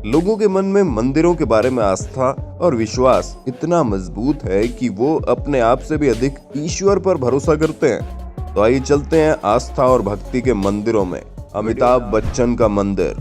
लोगों के मन में मंदिरों के बारे में आस्था और विश्वास इतना मजबूत है कि वो अपने आप से भी अधिक ईश्वर पर भरोसा करते हैं। तो आइए चलते हैं आस्था और भक्ति के मंदिरों में। अमिताभ बच्चन का मंदिर।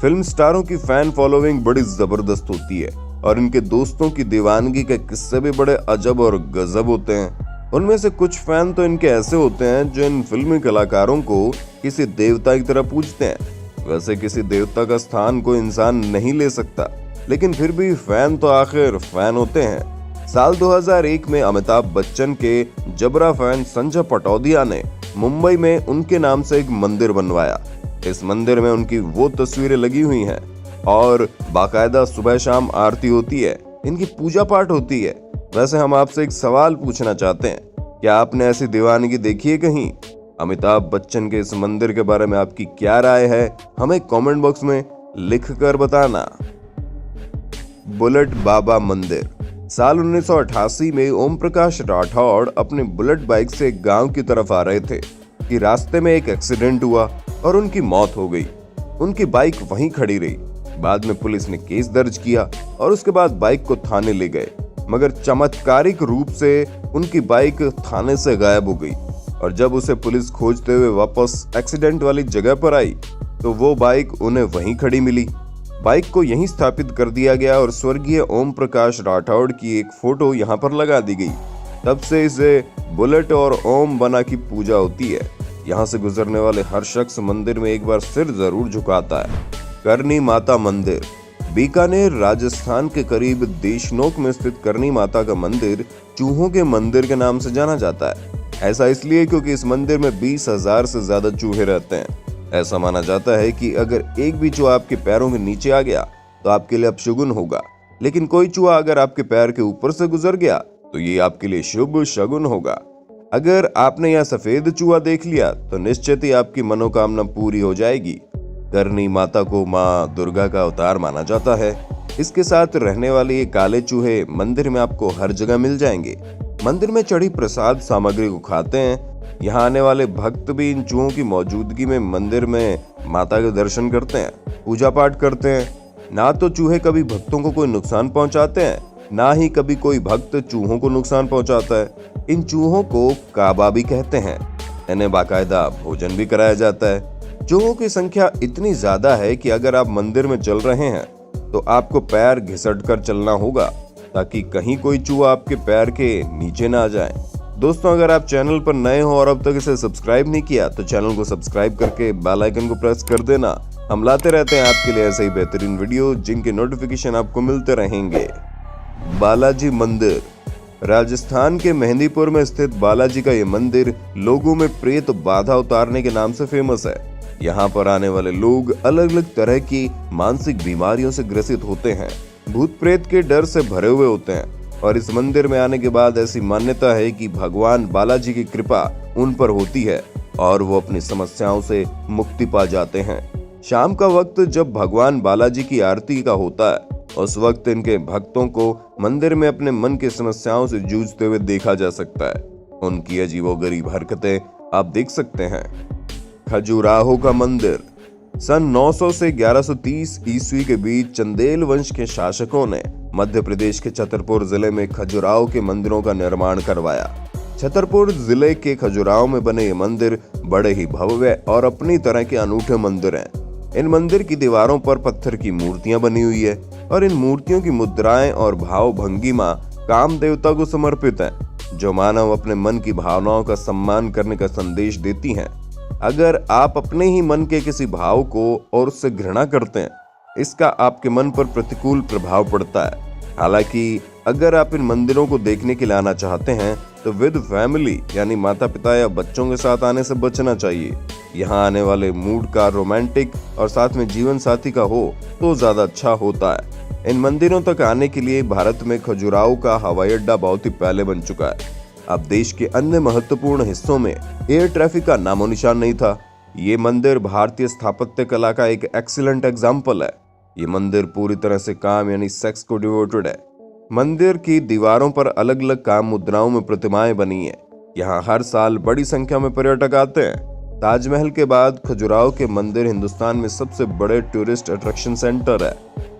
फिल्म स्टारों की फैन फॉलोइंग बड़ी जबरदस्त होती है और इनके दोस्तों की दीवानगी के किस्से भी बड़े अजब और गजब होते हैं। उनमें से कुछ फैन तो इनके ऐसे होते हैं जो इन फिल्मी कलाकारों को किसी देवता की तरह पूजते हैं। वैसे किसी देवता का स्थान कोई इंसान नहीं ले सकता, लेकिन फिर भी फैन तो आखिर फैन होते हैं। साल 2001 में अमिताभ बच्चन के जबरा फैन संजय पटौदिया ने मुंबई में उनके नाम से एक मंदिर बनवाया। इस मंदिर में उनकी वो तस्वीरें लगी हुई हैं और बाकायदा सुबह शाम आरती होती है, इनकी पूजा पाठ होती है। वैसे हम आपसे एक सवाल पूछना चाहते हैं, क्या आपने ऐसी दीवानगी देखी है कहीं? अमिताभ बच्चन के इस मंदिर के बारे में आपकी क्या राय है, हमें कमेंट बॉक्स में लिख कर बताना। बुलेट बाबा मंदिर। साल 1988 में ओम प्रकाश राठौड़ अपनी बुलेट बाइक से एक गांव की तरफ आ रहे थे कि रास्ते में एक एक्सीडेंट हुआ और उनकी मौत हो गई। उनकी बाइक वहीं खड़ी रही। बाद में पुलिस ने केस दर्ज किया और उसके बाद बाइक को थाने ले गए, मगर चमत्कारिक रूप से उनकी बाइक थाने से गायब हो गई और जब उसे पुलिस खोजते हुए वापस एक्सीडेंट वाली जगह पर आई तो वो बाइक उन्हें वहीं खड़ी मिली। बाइक को यहीं स्थापित कर दिया गया और स्वर्गीय ओम प्रकाश राठौड़ की एक फोटो यहाँ पर लगा दी गई। तब से इसे बुलेट और ओम बना की पूजा होती है। यहाँ से गुजरने वाले हर शख्स मंदिर में एक बार सिर जरूर झुकाता है। करनी माता मंदिर। बीकानेर राजस्थान के करीब देशनोक में स्थित करनी माता का मंदिर चूहों के मंदिर के नाम से जाना जाता है। ऐसा इसलिए क्योंकि इस मंदिर में 20,000 से ज्यादा चूहे रहते हैं। ऐसा माना जाता है कि अगर एक भी चूहा आपके पैरों के नीचे आ गया तो आपके लिए अपशगुन होगा, लेकिन कोई चूहा अगर आपके पैर के ऊपर से गुजर गया तो ये आपके लिए शुभ शगुन होगा। अगर आपने यहाँ सफेद चूहा देख लिया तो निश्चित ही आपकी मनोकामना पूरी हो जाएगी। करनी माता को माँ दुर्गा का अवतार माना जाता है। इसके साथ रहने वाले ये काले चूहे मंदिर में आपको हर जगह मिल जाएंगे। मंदिर में चढ़ी प्रसाद सामग्री को खाते हैं। यहाँ आने वाले भक्त भी इन चूहों की मौजूदगी में मंदिर में माता के दर्शन करते हैं, पूजा पाठ करते हैं। ना तो चूहे कभी भक्तों को कोई नुकसान पहुंचाते हैं, ना ही कभी कोई भक्त चूहों को नुकसान पहुंचाता है। इन चूहों को काबा भी कहते हैं। इन्हें बाकायदा भोजन भी कराया जाता है। चूहों की संख्या इतनी ज्यादा है कि अगर आप मंदिर में चल रहे हैं तो आपको पैर घिसट कर चलना होगा ताकि कहीं कोई चूहा आपके पैर के नीचे ना आ जाए। दोस्तों, अगर आप चैनल पर नए हो और अब तक इसे सब्सक्राइब नहीं किया तो चैनल को सब्सक्राइब करके बेल आइकन को प्रेस कर देना। हम लाते रहते हैं आपके लिए ऐसे ही बेहतरीन वीडियो जिनके नोटिफिकेशन आपको मिलते रहेंगे। बालाजी मंदिर। राजस्थान के मेहंदीपुर में स्थित बालाजी का ये मंदिर लोगों में प्रेत बाधा उतारने के नाम से फेमस है। यहाँ पर आने वाले लोग अलग अलग तरह की मानसिक बीमारियों से ग्रसित होते हैं, भूत प्रेत के डर से भरे हुए होते हैं और इस मंदिर में आने के बाद ऐसी मान्यता है कि भगवान बालाजी की कृपा उन पर होती है और वो अपनी समस्याओं से मुक्ति पा जाते हैं। शाम का वक्त जब भगवान बालाजी की आरती का होता है उस वक्त इनके भक्तों को मंदिर में अपने मन की समस्याओं से जूझते हुए देखा जा सकता है। उनकी अजीबोगरीब हरकतें आप देख सकते हैं। खजुराहो का मंदिर। सन 900 से 1130 ईस्वी के बीच चंदेल वंश के शासकों ने मध्य प्रदेश के छतरपुर जिले में खजुराहो के मंदिरों का निर्माण करवाया। छतरपुर जिले के खजुराहो में बने ये मंदिर बड़े ही भव्य और अपनी तरह के अनूठे मंदिर हैं। इन मंदिर की दीवारों पर पत्थर की मूर्तियां बनी हुई है और इन मूर्तियों की मुद्राएं और भाव भंगिमा काम देवता को समर्पित है, जो मानव अपने मन की भावनाओं का सम्मान करने का संदेश देती हैं। अगर आप अपने ही मन के किसी भाव को और उससे घृणा करते हैं, इसका आपके मन पर प्रतिकूल प्रभाव पड़ता है। हालांकि अगर आप इन मंदिरों को देखने के लिए आना चाहते हैं तो विद फैमिली यानी माता पिता या बच्चों के साथ आने से बचना चाहिए। यहाँ आने वाले मूड का रोमांटिक और साथ में जीवन साथी का हो तो ज्यादा अच्छा होता है। इन मंदिरों तक आने के लिए भारत में खजुराहो का हवाई अड्डा बहुत ही पहले बन चुका है। अब देश के अन्य महत्वपूर्ण हिस्सों में एयर ट्रैफिक का नामो निशान नहीं था। ये मंदिर भारतीय स्थापत्य कला का एक एक्सीलेंट एग्जाम्पल है। ये मंदिर पूरी तरह से काम यानी सेक्स को डिवोटेड है। मंदिर की दीवारों पर अलग अलग काम मुद्राओं में प्रतिमाएं बनी है। यहाँ हर साल बड़ी संख्या में पर्यटक आते हैं। ताजमहल के बाद खजुराहो के मंदिर हिंदुस्तान में सबसे बड़े टूरिस्ट अट्रैक्शन सेंटर है।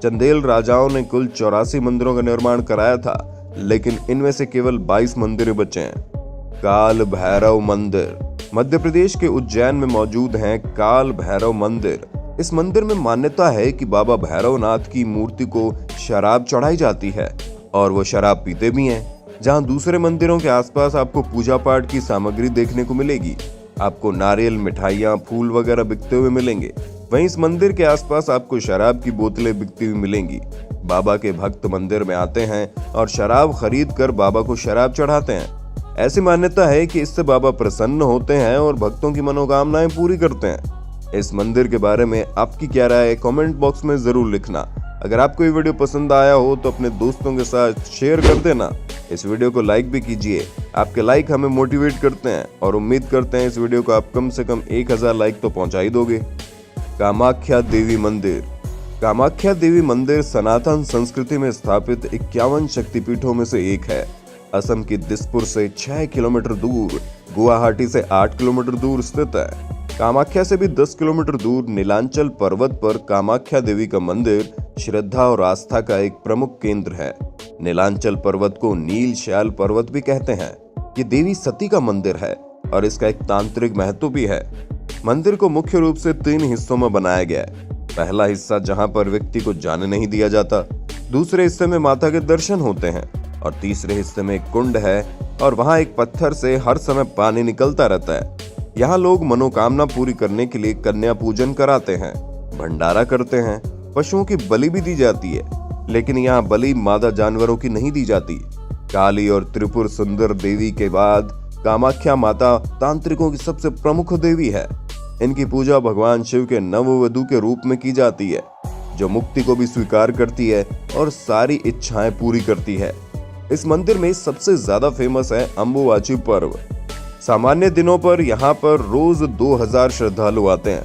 चंदेल राजाओं ने कुल 84 मंदिरों का निर्माण कराया था, लेकिन इनमें से केवल 22 मंदिर बचे हैं। काल भैरव मंदिर मध्य प्रदेश के उज्जैन में मौजूद है। काल भैरव मंदिर, इस मंदिर में मान्यता है कि बाबा भैरवनाथ की मूर्ति को शराब चढ़ाई जाती है और वो शराब पीते भी हैं। जहां दूसरे मंदिरों के आसपास आपको पूजा पाठ की सामग्री देखने को मिलेगी, आपको नारियल, मिठाइयाँ, फूल वगैरह बिकते हुए मिलेंगे, वहीं इस मंदिर के आसपास आपको शराब की बोतलें बिकती हुई मिलेंगी। बाबा के भक्त मंदिर में आते हैं और शराब खरीद कर बाबा को शराब चढ़ाते हैं। ऐसी मान्यता है कि इससे बाबा प्रसन्न होते हैं और भक्तों की मनोकामनाएं पूरी करते हैं। इस मंदिर के बारे में आपकी क्या राय है, कमेंट बॉक्स में जरूर लिखना। अगर आपको ये वीडियो पसंद आया हो तो अपने दोस्तों के साथ शेयर कर देना। इस वीडियो को लाइक भी कीजिए, आपके लाइक हमें मोटिवेट करते हैं और उम्मीद करते हैं इस वीडियो को आप कम से कम 1000 लाइक तो पहुंचा ही दोगे। कामाख्या देवी मंदिर। कामाख्या देवी मंदिर सनातन संस्कृति में स्थापित 51 शक्तिपीठों में से एक है। असम के दिसपुर से 6 किलोमीटर दूर, गुवाहाटी से 8 किलोमीटर दूर स्थित है। कामाख्या से भी 10 किलोमीटर दूर नीलांचल पर्वत पर कामाख्या देवी का मंदिर श्रद्धा और आस्था का एक प्रमुख केंद्र है। नीलांचल पर्वत को नील शैल पर्वत भी कहते हैं। ये देवी सती का मंदिर है और इसका एक तांत्रिक महत्व भी है। मंदिर को मुख्य रूप से 3 हिस्सों में बनाया गया है। पहला हिस्सा जहां पर व्यक्ति को जाने नहीं दिया जाता, दूसरे हिस्से में माता के दर्शन होते हैं और तीसरे हिस्से में एक कुंड है और वहां एक पत्थर से हर समय पानी निकलता रहता है। यहाँ लोग मनोकामना पूरी करने के लिए कन्या पूजन कराते हैं, भंडारा करते हैं, पशुओं की बलि भी दी जाती है, लेकिन यहाँ बलि मादा जानवरों की नहीं दी जाती। काली और त्रिपुर सुंदर देवी के बाद कामाख्या माता तांत्रिकों की सबसे प्रमुख देवी है। इनकी पूजा भगवान शिव के नववधू के रूप में की जाती है, जो मुक्ति को भी स्वीकार करती है और सारी इच्छाएं पूरी करती है। इस मंदिर में सबसे ज्यादा फेमस है अंबुबाची पर्व। सामान्य दिनों पर यहाँ पर रोज 2000 श्रद्धालु आते हैं,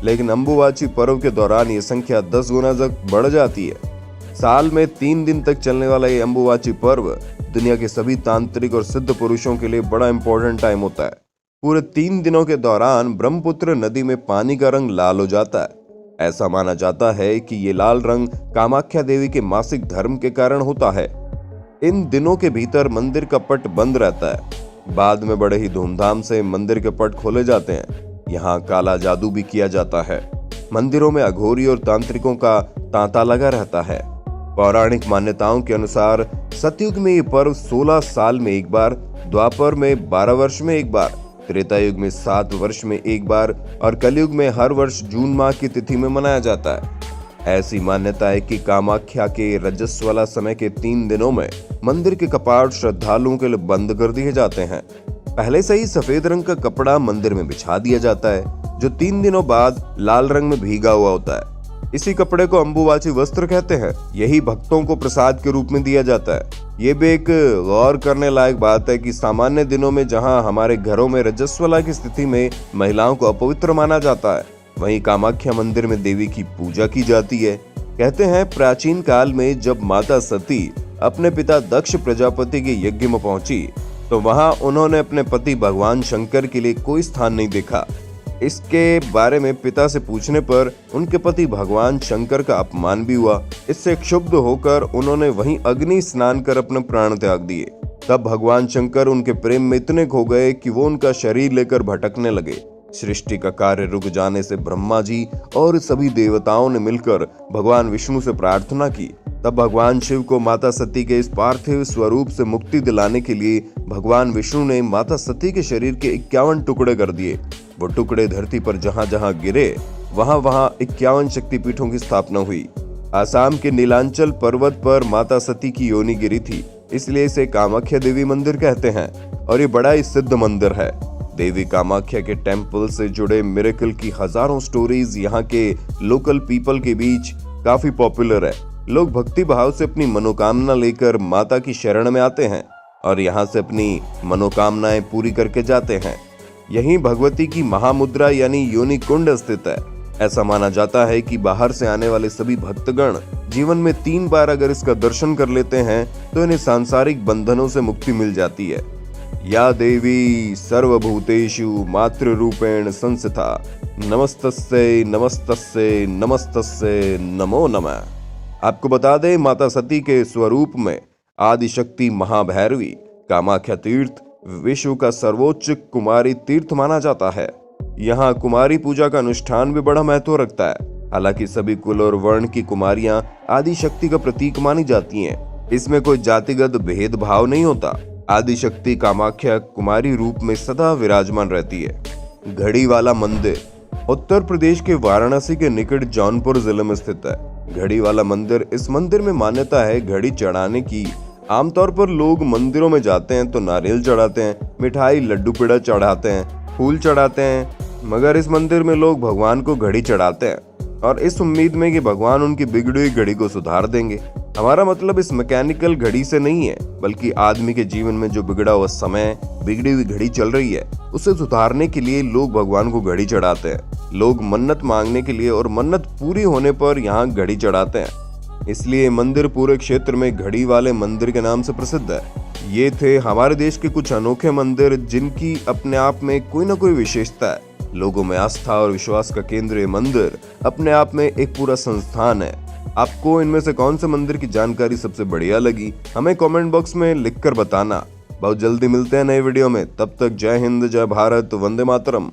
लेकिन अंबुबाची पर्व के दौरान ये संख्या 10 गुना तक बढ़ जाती है। साल में 3 दिन तक चलने वाला ये अंबुबाची पर्व दुनिया के सभी तांत्रिक और सिद्ध पुरुषों के लिए बड़ा इंपॉर्टेंट टाइम होता है। पूरे 3 दिनों के दौरान ब्रह्मपुत्र नदी में पानी का रंग लाल हो जाता है। ऐसा माना जाता है कि ये लाल रंग कामाख्या देवी के मासिक धर्म के कारण होता है। इन दिनों के भीतर मंदिर का पट बंद रहता है। बाद में बड़े ही धूमधाम से मंदिर के पट खोले जाते हैं। यहाँ काला जादू भी किया जाता है। मंदिरों में अघोरी और तांत्रिकों का तांता लगा रहता है। पौराणिक मान्यताओं के अनुसार सतयुग में ये पर्व 16 साल में एक बार, द्वापर में 12 वर्ष में एक बार, त्रेता युग में 7 वर्ष में एक बार और कलयुग में हर वर्ष जून माह की तिथि में मनाया जाता है। ऐसी मान्यता है कि कामाख्या के रजस्वला समय के 3 दिनों में मंदिर के कपाट श्रद्धालुओं के लिए बंद कर दिए जाते हैं। पहले से ही सफेद रंग का कपड़ा मंदिर में बिछा दिया जाता है, जो 3 दिनों बाद लाल रंग में भीगा हुआ होता है। इसी कपड़े को अंबुबाची वस्त्र कहते हैं। यही भक्तों को प्रसाद के रूप में दिया जाता है। ये भी एक गौर करने लायक बात है कि सामान्य दिनों में जहां हमारे घरों में रजस्वला की स्थिति में महिलाओं को अपवित्र माना जाता है, वहीं कामाख्या मंदिर में देवी की पूजा की जाती है। कहते हैं प्राचीन काल में जब माता सती अपने पिता दक्ष प्रजापति के यज्ञ में पहुंची, तो वहां उन्होंने अपने पति भगवान शंकर के लिए कोई स्थान नहीं देखा। इसके बारे में पिता से पूछने पर उनके पति भगवान शंकर का अपमान भी हुआ। इससे क्षुब्ध होकर उन्होंने वहीं अग्नि स्नान कर अपने प्राण त्याग दिए। तब भगवान शंकर उनके प्रेम में इतने खो गए कि वो उनका शरीर लेकर भटकने लगे। सृष्टि का कार्य रुक जाने से ब्रह्मा जी और सभी देवताओं ने मिलकर भगवान विष्णु से प्रार्थना की। तब भगवान शिव को माता सती के इस पार्थिव स्वरूप से मुक्ति दिलाने के लिए भगवान विष्णु ने माता सती के शरीर के 51 टुकड़े कर दिए। वो टुकड़े धरती पर जहां जहां गिरे वहां वहां 51 शक्तिपीठों की स्थापना हुई। आसाम के नीलांचल पर्वत पर माता सती की योनि गिरी थी, इसलिए इसे कामाख्या देवी मंदिर कहते हैं और ये बड़ा ही सिद्ध मंदिर है। देवी कामाख्या के टेम्पल से जुड़े मिरेकल की हजारों स्टोरीज यहाँ के लोकल पीपल के बीच काफी पॉपुलर है। लोग भक्ति भाव से अपनी मनोकामना लेकर माता की शरण में आते हैं और यहाँ से अपनी मनोकामनाएं पूरी करके जाते हैं। यहीं भगवती की महामुद्रा यानी योनि कुंड स्थित है। ऐसा माना जाता है कि बाहर से आने वाले सभी भक्तगण जीवन में 3 बार अगर इसका दर्शन कर लेते हैं तो इन्हें सांसारिक बंधनों से मुक्ति मिल जाती है। या देवी सर्वभूतेषु मातृ रूपेण संस्थिता, नमस्तस्यै नमस्तस्यै नमस्तस्यै नमो नमः। आपको बता दें, माता सती के स्वरूप में आदिशक्ति महाभैरवी कामाख्या तीर्थ विश्व का सर्वोच्च कुमारी तीर्थ माना जाता है। यहाँ कुमारी पूजा का अनुष्ठान भी बड़ा महत्व रखता है। हालांकि सभी कुल और वर्ण की कुमारियां आदिशक्ति का प्रतीक मानी जाती हैं। इसमें कोई जातिगत भेदभाव नहीं होता। आदिशक्ति कामाख्या कुमारी रूप में सदा विराजमान रहती है। घड़ी वाला मंदिर उत्तर प्रदेश के वाराणसी के निकट जौनपुर जिले में स्थित है। घड़ी वाला मंदिर, इस मंदिर में मान्यता है घड़ी चढ़ाने की। आमतौर पर लोग मंदिरों में जाते हैं तो नारियल चढ़ाते हैं, मिठाई लड्डू पेड़ा चढ़ाते हैं, फूल चढ़ाते हैं, मगर इस मंदिर में लोग भगवान को घड़ी चढ़ाते हैं और इस उम्मीद में कि भगवान उनकी बिगड़ी हुई घड़ी को सुधार देंगे। हमारा मतलब इस मैकेनिकल घड़ी से नहीं है, बल्कि आदमी के जीवन में जो बिगड़ा हुआ समय, बिगड़ी हुई घड़ी चल रही है, उसे सुधारने के लिए लोग भगवान को घड़ी चढ़ाते हैं। लोग मन्नत मांगने के लिए और मन्नत पूरी होने पर यहाँ घड़ी चढ़ाते हैं। इसलिए मंदिर पूरे क्षेत्र में घड़ी वाले मंदिर के नाम से प्रसिद्ध है। ये थे हमारे देश के कुछ अनोखे मंदिर जिनकी अपने आप में कोई ना कोई विशेषता है। लोगों में आस्था और विश्वास का केंद्र ये मंदिर अपने आप में एक पूरा संस्थान है। आपको इनमें से कौन से मंदिर की जानकारी सबसे बढ़िया लगी, हमें कमेंट बॉक्स में लिखकर बताना। बहुत जल्दी मिलते हैं नए वीडियो में। तब तक जय हिंद, जय भारत, वंदे मातरम।